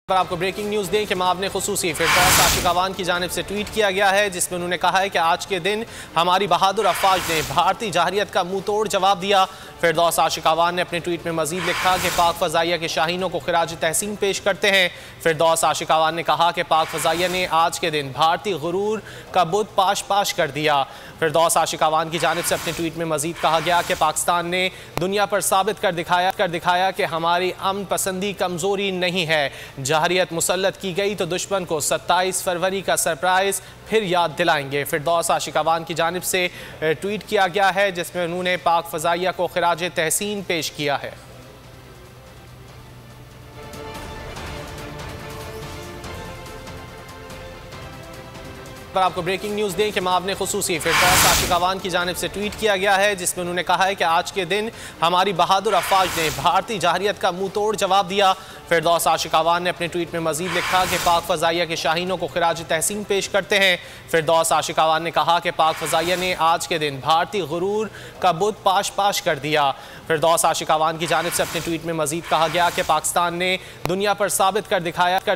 पर आपको breaking news दें कि मामले खुसूसी फिरदौस आशिक अवान की जानिब से ट्वीट किया गया है, जिसमें उन्होंने कहा है कि आज के दिन हमारी बहादुर अफवाज ने भारतीय जहरियत का मुंह तोड़ जवाब दिया। फिरदौस आशिक अवान ने अपने ट्वीट में मजीद लिखा कि पाक फ़ज़ाइया के शाहीनों को खिराज तहसीन पेश करते हैं। फिरदौस आशिक अवान ने कहा कि पाक फ़ज़ाइया ने आज के दिन भारतीय गुरूर का बुत पाश पाश कर दिया। फिरदौस आशिक अवान की जानिब से अपने ट्वीट में मजीद कहा गया कि पाकिस्तान ने दुनिया पर साबित कर दिखाया कि हमारी अमन पसंदी कमज़ोरी नहीं है। जहरियत मुसल्लत की गई तो दुश्मन को 27 फरवरी का सरप्राइज़ फिर याद दिलाएंगे। फिरदौस आशिक अवान की जानिब से ट्वीट किया गया है, जिसमें उन्होंने पाक फ़ज़ाइया को खिराज तहसीन पेश किया है। पर आपको ब्रेकिंग न्यूज़ दें कि मामले खुसूसी फिरदौस आशिक अवान की जानिब से ट्वीट किया गया है, जिसमें उन्होंने कहा है कि आज के दिन हमारी बहादुर अफवाज ने भारतीय जहरियत का मुंह तोड़ जवाब दिया। फिरदौस आशिक अवान ने अपने ट्वीट में मजीद लिखा कि पाक फ़ज़ाइया के शाहीनों को खिराज तहसीन पेश करते हैं। फिरदौस आशिक अवान ने कहा कि पाक फ़ज़ाइया ने आज के दिन भारतीय गुरूर का बुत पाश पाश कर दिया। फिरदौस आशिक अवान की जानिब से अपने ट्वीट में मजीद कहा गया कि पाकिस्तान ने दुनिया पर साबित कर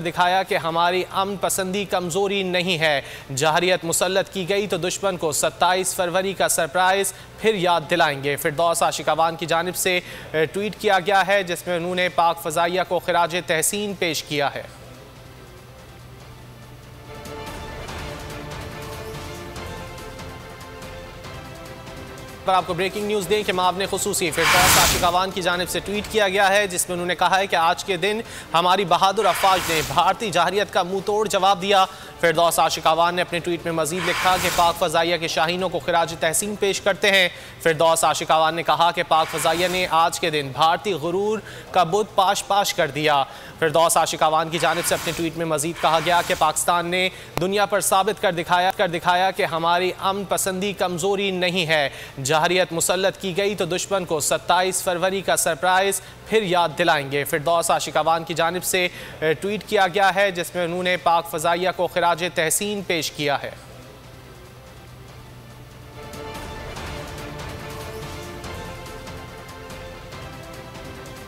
दिखाया कि हमारी अमन पसंदी कमज़ोरी नहीं है। जहरियत मुसल्लत की गई तो दुश्मन को 27 फरवरी का सरप्राइज़ फिर याद दिलाएंगे। फिरदौस आशिक अवान की जानिब से ट्वीट किया गया है, जिसमें उन्होंने पाक फ़ज़ाइया को खिराज तहसीन पेश किया है। पर आपको ब्रेकिंग न्यूज़ दें कि मामले खुसूसी फिरदौस आशिक अवान की जानिब से ट्वीट किया गया है, जिसमें उन्होंने कहा है कि आज के दिन हमारी बहादुर अफवाज ने भारतीय जहरियत का मुंह तोड़ जवाब दिया। फिरदौस आशिक अवान ने अपने ट्वीट में मजीद लिखा कि पाक फ़ज़ाइया के शाहीनों को खिराज तहसीन पेश करते हैं। फिरदौस आशिक अवान ने कहा कि पाक फ़ज़ाइया ने आज के दिन भारतीय गुरूर का बुत पाश पाश कर दिया। फिरदौस आशिक अवान की जानिब से अपने ट्वीट में मजीद कहा गया कि पाकिस्तान ने दुनिया पर साबित कर दिखाया कि हमारी अमन पसंदी कमज़ोरी नहीं है। जहरियत मुसल्लत की गई तो दुश्मन को 27 फरवरी का सरप्राइज़ फिर याद दिलाएंगे। फिरदौस आशिक अवान की जानिब से ट्वीट किया गया है, जिसमें उन्होंने पाक फ़ज़ाइया को खिराज तहसीन पेश किया है।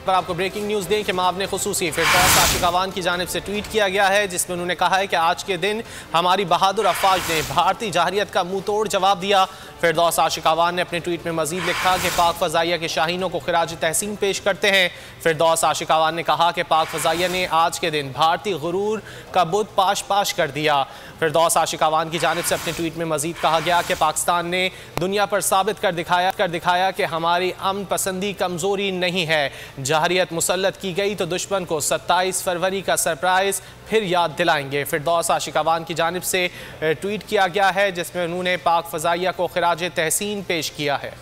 पर आपको ब्रेकिंग न्यूज़ दें कि मामले खुसूसी फिरदौस आशिक अवान की जानिब से ट्वीट किया गया है, जिसमें उन्होंने कहा है कि आज के दिन हमारी बहादुर अफवाज ने भारतीय जहरियत का मुंह तोड़ जवाब दिया। फिरदौस आशिक अवान ने अपने ट्वीट में मजीद लिखा कि पाक फ़ज़ाइया के शाहीनों को खिराज तहसीन पेश करते हैं। फिरदौस आशिक अवान ने कहा कि पाक फ़ज़ाइया ने आज के दिन भारतीय गुरूर का बुत पाश पाश कर दिया। फिरदौस आशिक अवान की जानिब से अपने ट्वीट में मजीद कहा गया कि पाकिस्तान ने दुनिया पर साबित कर दिखाया कि हमारी अमन पसंदी कमज़ोरी नहीं है। जहरियत मुसल्लत की गई तो दुश्मन को 27 फरवरी का सरप्राइज़ फिर याद दिलाएंगे। फिरदौस आशिक अवान की जानिब से ट्वीट किया गया है, जिसमें उन्होंने पाक फ़ज़ाइया को खिराज तहसीन पेश किया है।